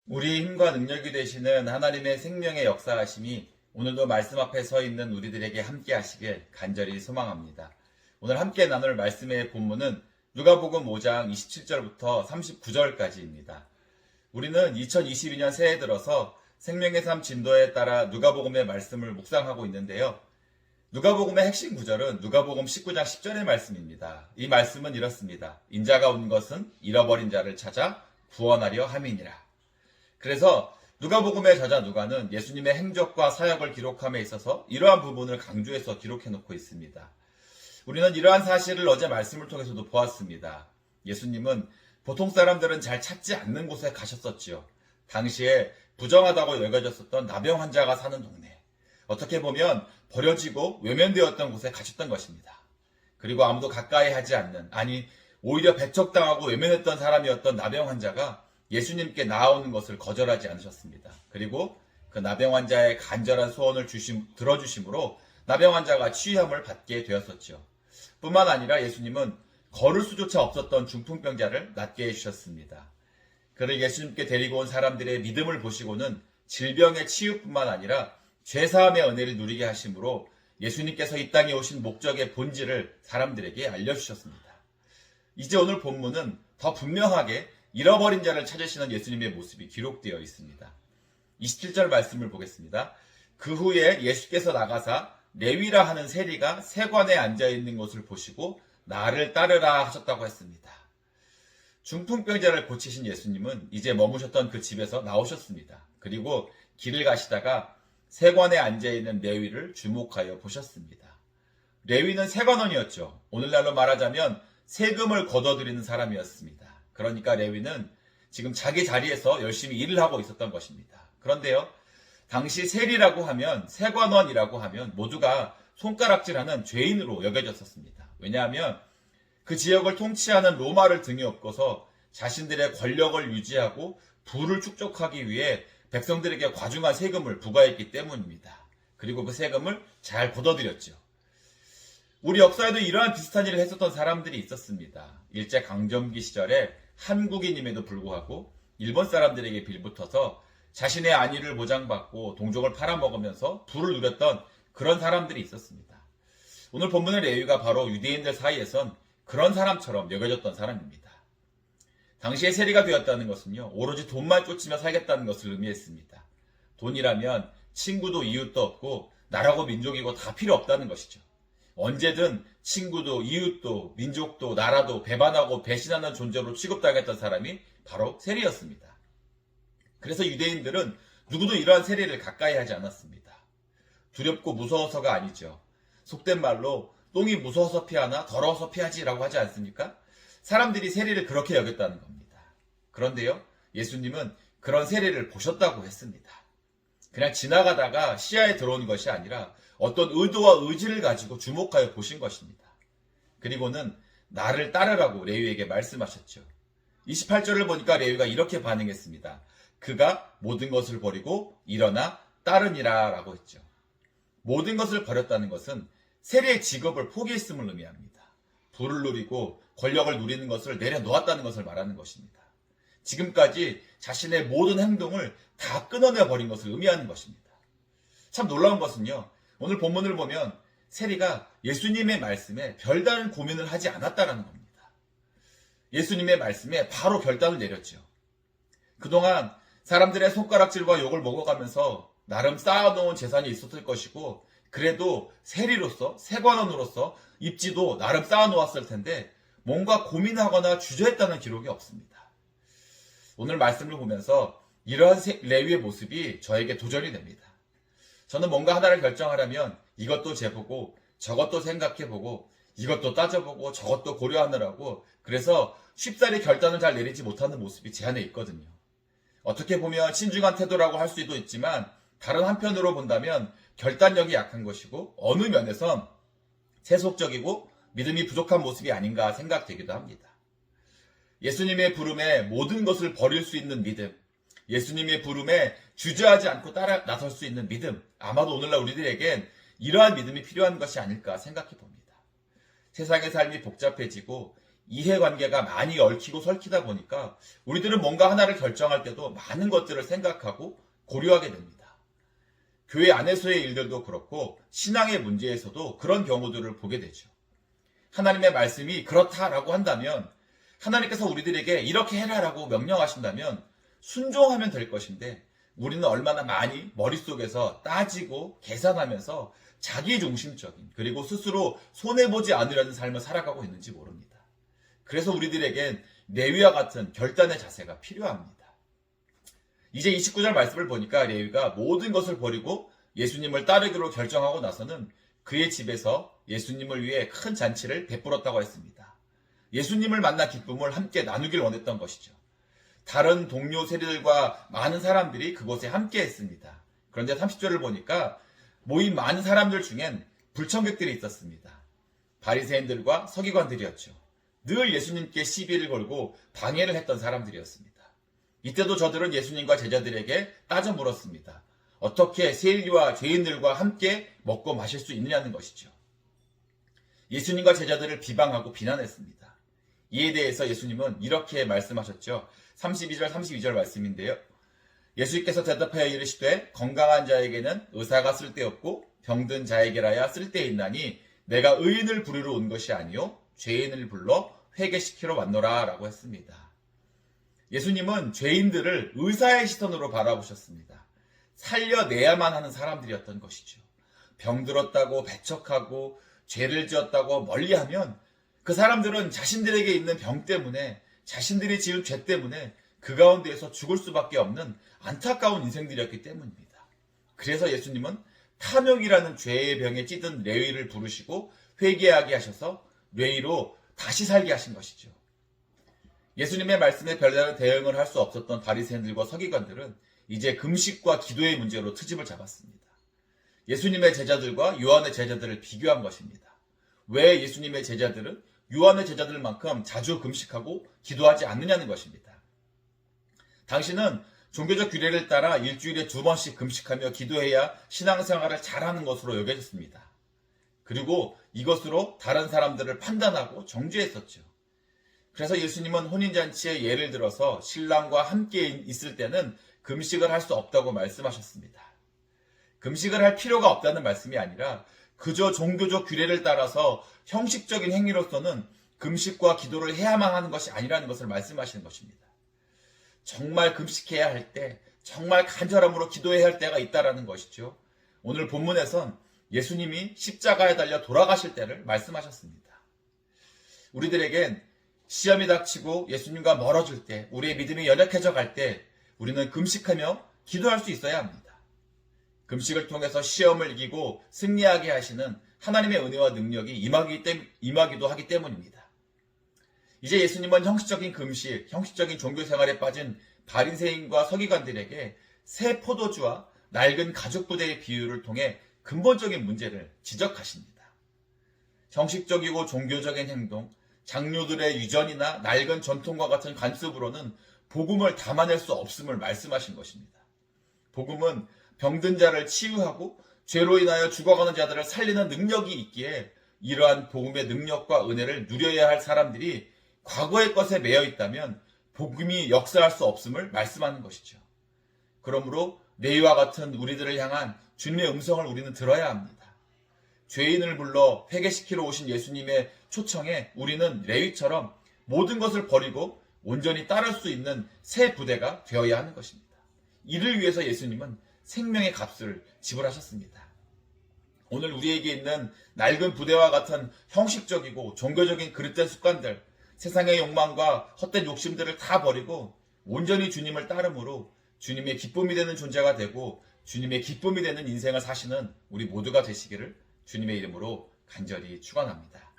우리 힘과 능력이 되시는 하나님의 생명의 역사하심이 오늘도 말씀 앞에 서 있는 우리들에게 함께 하시길 간절히 소망합니다. 오늘 함께 나눌 말씀의 본문은 누가복음 5장 27절부터 39절까지입니다. 우리는 2022년 새해 들어서 생명의 삶 진도에 따라 누가복음의 말씀을 묵상하고 있는데요. 누가복음의 핵심 구절은 누가복음 19장 10절의 말씀입니다. 이 말씀은 이렇습니다. 인자가 온 것은 잃어버린 자를 찾아 구원하려 함이니라. 그래서 누가복음의 저자 누가는 예수님의 행적과 사역을 기록함에 있어서 이러한 부분을 강조해서 기록해 놓고 있습니다. 우리는 이러한 사실을 어제 말씀을 통해서도 보았습니다. 예수님은 보통 사람들은 잘 찾지 않는 곳에 가셨었지요. 당시에 부정하다고 여겨졌었던 나병 환자가 사는 동네, 어떻게 보면 버려지고 외면되었던 곳에 가셨던 것입니다. 그리고 아무도 가까이 하지 않는, 아니 오히려 배척당하고 외면했던 사람이었던 나병 환자가 예수님께 나아오는 것을 거절하지 않으셨습니다. 그리고 그 나병 환자의 간절한 소원을 들어주심으로 나병 환자가 치유함을 받게 되었었죠. 뿐만 아니라 예수님은 걸을 수조차 없었던 중풍병자를 낫게 해주셨습니다. 그를 예수님께 데리고 온 사람들의 믿음을 보시고는 질병의 치유뿐만 아니라 죄사함의 은혜를 누리게 하심으로 예수님께서 이 땅에 오신 목적의 본질을 사람들에게 알려주셨습니다. 이제 오늘 본문은 더 분명하게 잃어버린 자를 찾으시는 예수님의 모습이 기록되어 있습니다. 27절 말씀을 보겠습니다. 그 후에 예수께서 나가사 레위라 하는 세리가 세관에 앉아있는 것을 보시고 나를 따르라 하셨다고 했습니다. 중풍병자를 고치신 예수님은 이제 머무셨던 그 집에서 나오셨습니다. 그리고 길을 가시다가 세관에 앉아있는 레위를 주목하여 보셨습니다. 레위는 세관원이었죠. 오늘날로 말하자면 세금을 걷어들이는 사람이었습니다. 그러니까 레위는 지금 자기 자리에서 열심히 일을 하고 있었던 것입니다. 그런데요, 당시 세리라고 하면, 세관원이라고 하면 모두가 손가락질하는 죄인으로 여겨졌었습니다. 왜냐하면 그 지역을 통치하는 로마를 등에 업고서 자신들의 권력을 유지하고 부를 축적하기 위해 백성들에게 과중한 세금을 부과했기 때문입니다. 그리고 그 세금을 잘 걷어들였죠. 우리 역사에도 이러한 비슷한 일을 했었던 사람들이 있었습니다. 일제강점기 시절에 한국인임에도 불구하고 일본 사람들에게 빌붙어서 자신의 안위를 보장받고 동족을 팔아먹으면서 부를 누렸던 그런 사람들이 있었습니다. 오늘 본문의 레위가 바로 유대인들 사이에선 그런 사람처럼 여겨졌던 사람입니다. 당시에 세리가 되었다는 것은요, 오로지 돈만 쫓으며 살겠다는 것을 의미했습니다. 돈이라면 친구도 이웃도 없고 나라고 민족이고 다 필요 없다는 것이죠. 언제든 친구도 이웃도 민족도 나라도 배반하고 배신하는 존재로 취급당했던 사람이 바로 세리였습니다. 그래서 유대인들은 누구도 이러한 세리를 가까이 하지 않았습니다. 두렵고 무서워서가 아니죠. 속된 말로 똥이 무서워서 피하나 더러워서 피하지라고 하지 않습니까? 사람들이 세리를 그렇게 여겼다는 겁니다. 그런데요, 예수님은 그런 세리를 보셨다고 했습니다. 그냥 지나가다가 시야에 들어온 것이 아니라 어떤 의도와 의지를 가지고 주목하여 보신 것입니다. 그리고는 나를 따르라고 레위에게 말씀하셨죠. 28절을 보니까 레위가 이렇게 반응했습니다. 그가 모든 것을 버리고 일어나 따르니라 라고 했죠. 모든 것을 버렸다는 것은 세리의 직업을 포기했음을 의미합니다. 부를 누리고 권력을 누리는 것을 내려놓았다는 것을 말하는 것입니다. 지금까지 자신의 모든 행동을 다 끊어내 버린 것을 의미하는 것입니다. 참 놀라운 것은요, 오늘 본문을 보면 세리가 예수님의 말씀에 별다른 고민을 하지 않았다는 겁니다. 예수님의 말씀에 바로 결단을 내렸죠. 그동안 사람들의 손가락질과 욕을 먹어가면서 나름 쌓아놓은 재산이 있었을 것이고, 그래도 세리로서, 세관원으로서 입지도 나름 쌓아놓았을 텐데 뭔가 고민하거나 주저했다는 기록이 없습니다. 오늘 말씀을 보면서 이러한 레위의 모습이 저에게 도전이 됩니다. 저는 뭔가 하나를 결정하려면 이것도 재보고 저것도 생각해보고 이것도 따져보고 저것도 고려하느라고, 그래서 쉽사리 결단을 잘 내리지 못하는 모습이 제 안에 있거든요. 어떻게 보면 신중한 태도라고 할 수도 있지만 다른 한편으로 본다면 결단력이 약한 것이고 어느 면에선 세속적이고 믿음이 부족한 모습이 아닌가 생각되기도 합니다. 예수님의 부름에 모든 것을 버릴 수 있는 믿음, 예수님의 부름에 주저하지 않고 따라 나설 수 있는 믿음, 아마도 오늘날 우리들에겐 이러한 믿음이 필요한 것이 아닐까 생각해 봅니다. 세상의 삶이 복잡해지고 이해관계가 많이 얽히고 설키다 보니까 우리들은 뭔가 하나를 결정할 때도 많은 것들을 생각하고 고려하게 됩니다. 교회 안에서의 일들도 그렇고 신앙의 문제에서도 그런 경우들을 보게 되죠. 하나님의 말씀이 그렇다라고 한다면, 하나님께서 우리들에게 이렇게 해라라고 명령하신다면 순종하면 될 것인데, 우리는 얼마나 많이 머릿속에서 따지고 계산하면서 자기중심적인, 그리고 스스로 손해보지 않으려는 삶을 살아가고 있는지 모릅니다. 그래서 우리들에겐 레위와 같은 결단의 자세가 필요합니다. 이제 29절 말씀을 보니까 레위가 모든 것을 버리고 예수님을 따르기로 결정하고 나서는 그의 집에서 예수님을 위해 큰 잔치를 베풀었다고 했습니다. 예수님을 만나 기쁨을 함께 나누길 원했던 것이죠. 다른 동료 세리들과 많은 사람들이 그곳에 함께 했습니다. 그런데 30절을 보니까 모인 많은 사람들 중엔 불청객들이 있었습니다. 바리새인들과 서기관들이었죠. 늘 예수님께 시비를 걸고 방해를 했던 사람들이었습니다. 이때도 저들은 예수님과 제자들에게 따져 물었습니다. 어떻게 세리와 죄인들과 함께 먹고 마실 수 있느냐는 것이죠. 예수님과 제자들을 비방하고 비난했습니다. 이에 대해서 예수님은 이렇게 말씀하셨죠. 32절 말씀인데요. 예수님께서 대답하여 이르시되 건강한 자에게는 의사가 쓸데없고 병든 자에게라야 쓸데있나니 내가 의인을 부르러 온 것이 아니요 죄인을 불러 회개시키러 왔노라 라고 했습니다. 예수님은 죄인들을 의사의 시선으로 바라보셨습니다. 살려내야만 하는 사람들이었던 것이죠. 병들었다고 배척하고 죄를 지었다고 멀리하면 그 사람들은 자신들에게 있는 병 때문에, 자신들이 지은 죄 때문에 그 가운데에서 죽을 수밖에 없는 안타까운 인생들이었기 때문입니다. 그래서 예수님은 탐욕이라는 죄의 병에 찌든 레위를 부르시고 회개하게 하셔서 레위로 다시 살게 하신 것이죠. 예수님의 말씀에 별다른 대응을 할 수 없었던 바리새인들과 서기관들은 이제 금식과 기도의 문제로 트집을 잡았습니다. 예수님의 제자들과 요한의 제자들을 비교한 것입니다. 왜 예수님의 제자들은 요한의 제자들만큼 자주 금식하고 기도하지 않느냐는 것입니다. 당신은 종교적 규례를 따라 일주일에 2번씩 금식하며 기도해야 신앙생활을 잘하는 것으로 여겨졌습니다. 그리고 이것으로 다른 사람들을 판단하고 정죄했었죠. 그래서 예수님은 혼인잔치에 예를 들어서 신랑과 함께 있을 때는 금식을 할 수 없다고 말씀하셨습니다. 금식을 할 필요가 없다는 말씀이 아니라 그저 종교적 규례를 따라서 형식적인 행위로서는 금식과 기도를 해야만 하는 것이 아니라는 것을 말씀하시는 것입니다. 정말 금식해야 할 때, 정말 간절함으로 기도해야 할 때가 있다라는 것이죠. 오늘 본문에선 예수님이 십자가에 달려 돌아가실 때를 말씀하셨습니다. 우리들에겐 시험이 닥치고 예수님과 멀어질 때, 우리의 믿음이 연약해져 갈 때 우리는 금식하며 기도할 수 있어야 합니다. 금식을 통해서 시험을 이기고 승리하게 하시는 하나님의 은혜와 능력이 임하기도 하기 때문입니다. 이제 예수님은 형식적인 금식, 형식적인 종교생활에 빠진 바리새인과 서기관들에게 새 포도주와 낡은 가죽 부대의 비유를 통해 근본적인 문제를 지적하십니다. 형식적이고 종교적인 행동, 장로들의 유전이나 낡은 전통과 같은 관습으로는 복음을 담아낼 수 없음을 말씀하신 것입니다. 복음은 병든 자를 치유하고 죄로 인하여 죽어가는 자들을 살리는 능력이 있기에 이러한 복음의 능력과 은혜를 누려야 할 사람들이 과거의 것에 매여 있다면 복음이 역사할 수 없음을 말씀하는 것이죠. 그러므로 레위와 같은 우리들을 향한 주님의 음성을 우리는 들어야 합니다. 죄인을 불러 회개시키러 오신 예수님의 초청에 우리는 레위처럼 모든 것을 버리고 온전히 따를 수 있는 새 부대가 되어야 하는 것입니다. 이를 위해서 예수님은 생명의 값을 지불하셨습니다. 오늘 우리에게 있는 낡은 부대와 같은 형식적이고 종교적인 그릇된 습관들, 세상의 욕망과 헛된 욕심들을 다 버리고 온전히 주님을 따름으로 주님의 기쁨이 되는 존재가 되고 주님의 기쁨이 되는 인생을 사시는 우리 모두가 되시기를 주님의 이름으로 간절히 축원합니다.